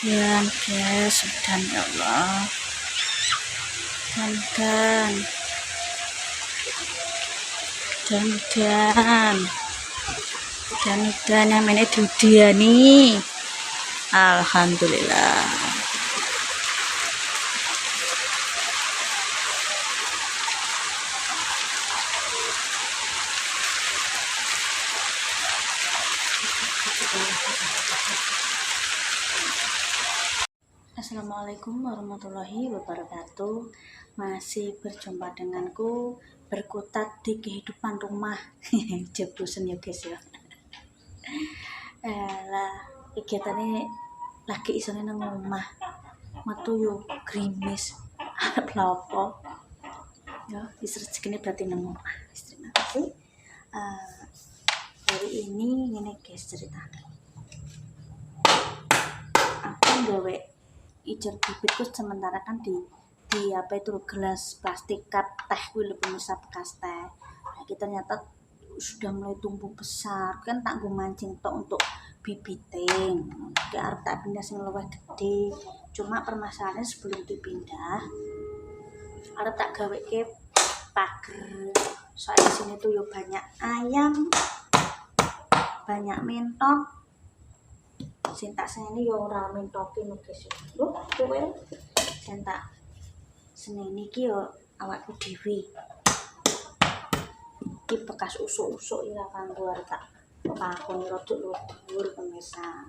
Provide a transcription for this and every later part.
Dan guys, dan ya Allah, dan yang mana dudia nih, alhamdulillah. Assalamualaikum warahmatullahi wabarakatuh. Masih berjumpa denganku berkutat di kehidupan rumah. Jeblosen ya guys ya. Lah kegiatannya lagi isone nang omah. Metu yo grimis. Arep lapo? Ya, wis rezekine berarti nang omah. Terima kasih. Hari ini ngene guys ceritanya. Aku gawe ijar bibitku sementara kan di apa itu gelas plastik cup teh kuwi pemirsa bekas teh. Nah, ternyata sudah mulai tumbuh besar kan tak nggo mancing tok untuk bibiting. Ki arep tak pindah sing luwih gede. Cuma permasalahannya sebelum dipindah arep tak gaweke pager. Soalnya sini tuh yo banyak ayam, banyak mentok. Sing tak seneni yo ora mentoke lho guys. Lho, kowe sing tak seneni iki yo awakku dhewe. Iki bekas usuk-usuk ya kanggo arep tak pakoni rodok luhur pemirsa.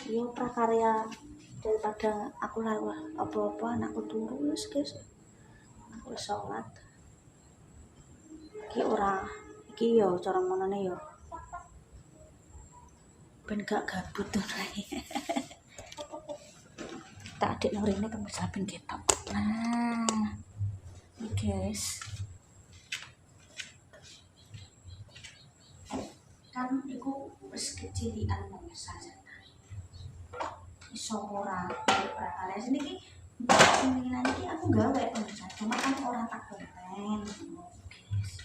Yo prakarya daripada aku lawah apa-apa anakku turu wis guys. Aku sholat. Iki yo cara monone yo ben gak gabut tuh tak adik norine pemirsa ben ketok. Nah ini guys kan iku wis kecilian pemirsa iso ora prakarya sini ki seminan iki aku gawe pemirsa cuma kan ora tak konten guys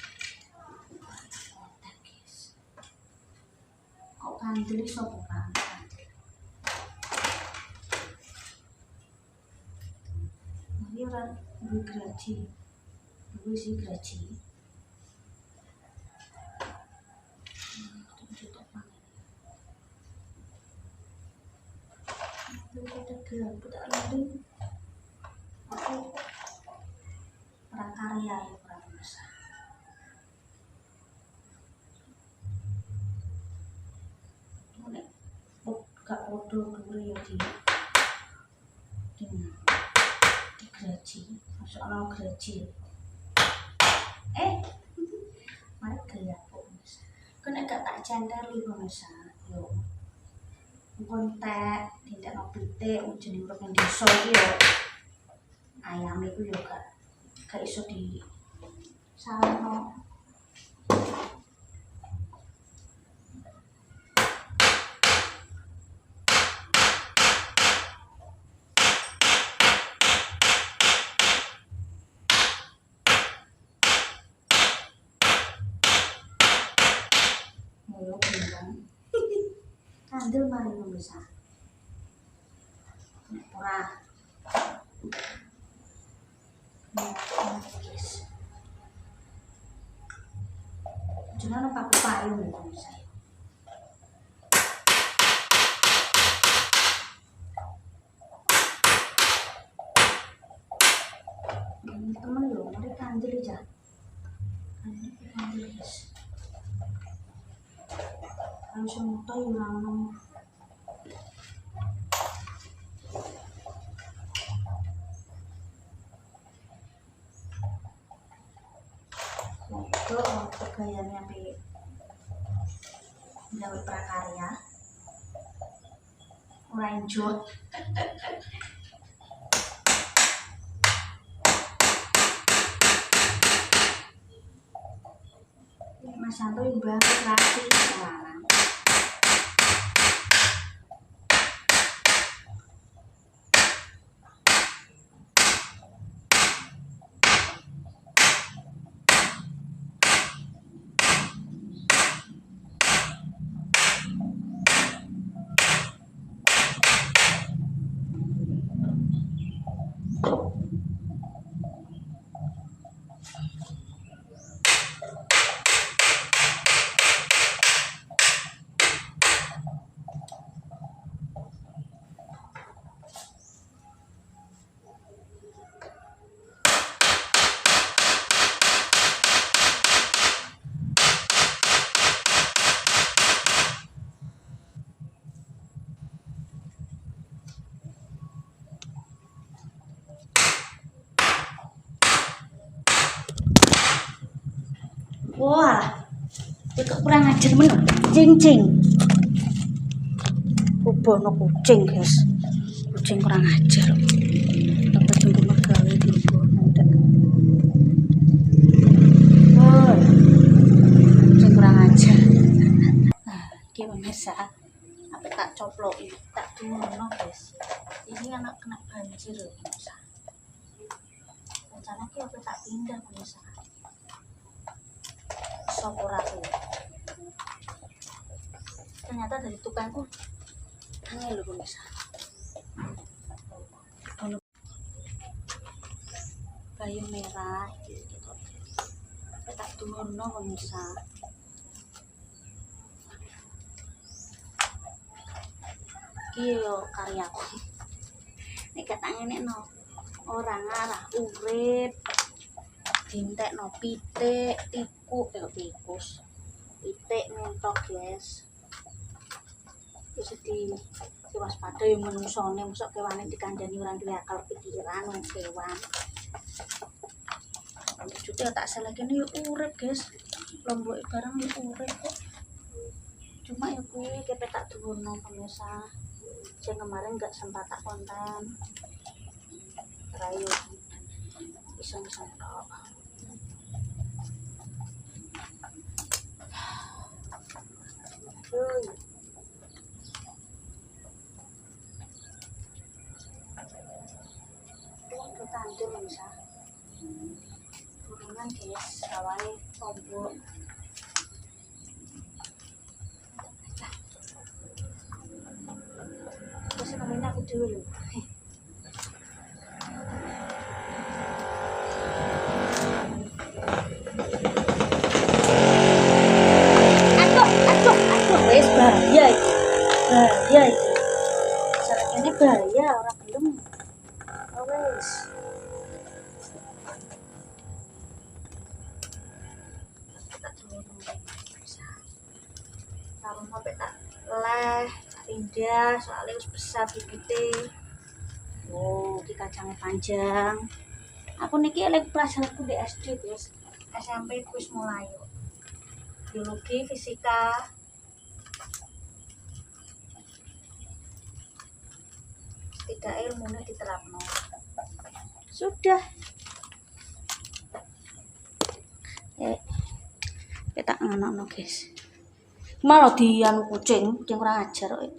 kok kandel iso bukan ini orang duwe gaji duwe si gaji aku prakarya ya pemirsa. Nek gak podo dulu ya di gaji, masuk Allah gaji. Mari gelap pemirsa. Kena gak tak centeli pemirsa. Yo. Kontek tidak ngopite jeneng urip ning desa iki yo ayam iku yo gak iso di salahno. Yo bintang kandel mari pemirsa. Ora. Jangan lupa payung pemirsa. Temen lo, mari kandel aja. Kandel guys. Harus mutai ulang. Itu gayanya sampai gawe prakarya lanjut Mas Santo imbah kreasi sekarang Wah, itu kurang ajar men. Cing. Bono kucing, guys. Kucing kurang ajar. Apa jumbo megawe di bono ndak. Woi. Kucing kurang ajar. Nah, iki pemirsa. Apa tak coploki, tak tumono, guys. Ini anak kena banjir loh, pemirsa. Rencana ki apa tak pindah, pemirsa. Sopora tuh. Ternyata dari tukangku angel loh, pemirsa. Kayu merah gitu. Tak tumono, pemirsa. Iyo karyaku. Nek katangene no orang arah urip dintekno pitik, tikus. Pitik mentok, guys. Wis diwaspada yo menusone, mosok kewane dikandani ora duwe akal pikiran wong kewan. Juga tak salah kene yo urip, guys. Lomboke barang yo urip kok. Cuma ya kuwi kepe tak duwono pemirsa. Yang kemarin nggak sempat tak konten. Rayu iseng-iseng tok. Itu tandur bisa. Turunan, guys, kawane tombok. Terus namanya aku dulu. Aduh, wes bahaya iki. Sarakene bahaya orang gelem. Wes. Kalau sampai tak leh, tak indah, soalnya harus besar bibitnya. Oh, di kacangnya panjang. Aku niki lagi pelajaranku di SD, guys. SMP wis mulai. Biologi, fisika. Tidak ilmunya diterapno. Sudah. Kita ngono, guys. Malah dianu kucing kurang ajar kok.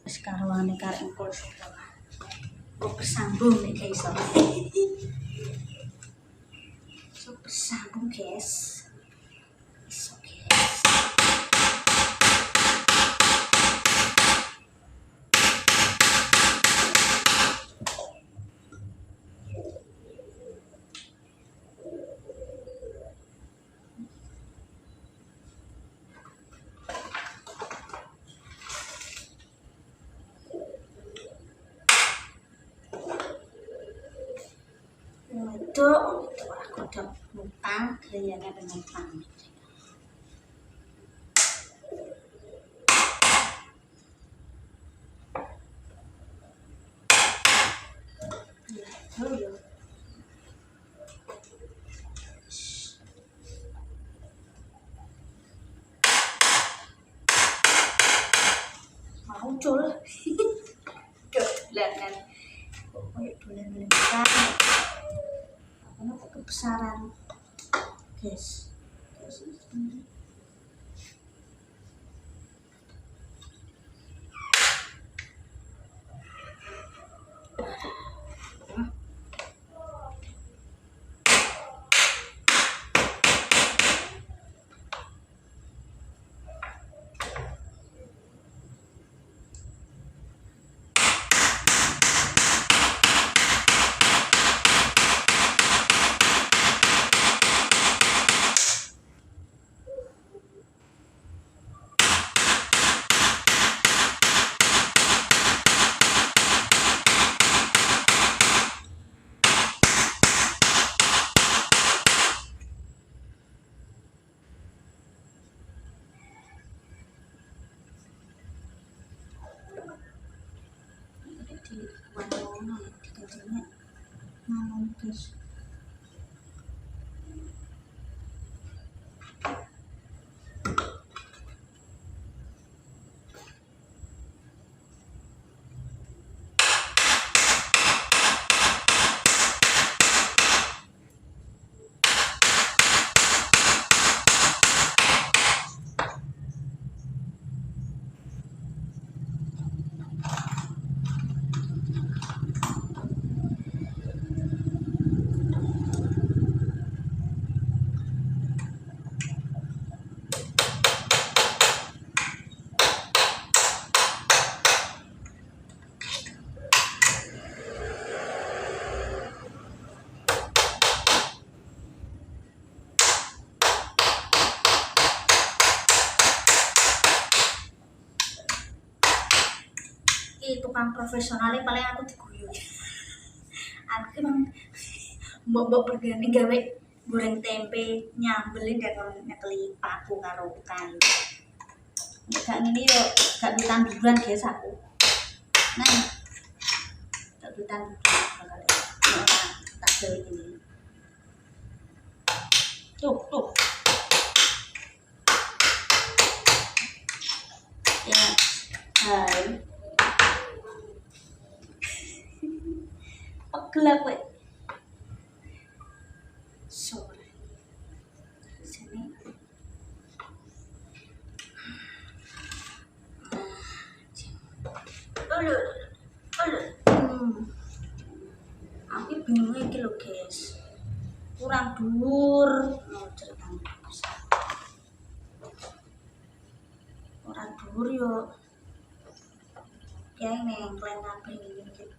Wis karuane karek engkol sudah. Kok bersambung nih, guys. So bersambung, guys. Itu aku udah numpang, gayanya penumpang. Muncul dolanan kayak dolanan besar karena kebesaran, guys. Di warna dikasihnya guys. iki tukang profesionalnya paling aku diguyu. Aku emang mbok bergani gawe goreng tempe nyambelin dan kalau nyekeli paku karo kan. Gak ngene yo, gak ditanduran guys aku. Nah, gak ditanduran bakal. Tak gawe ini. Tuh. Ya. Hai. Pegel aku. Sore. Sini. Ulu. Aku bingung iki lho, guys. Kurang dhuwur. Ceritanya. Kurang dhuwur yo. Kayak nengkleng kabeh iki.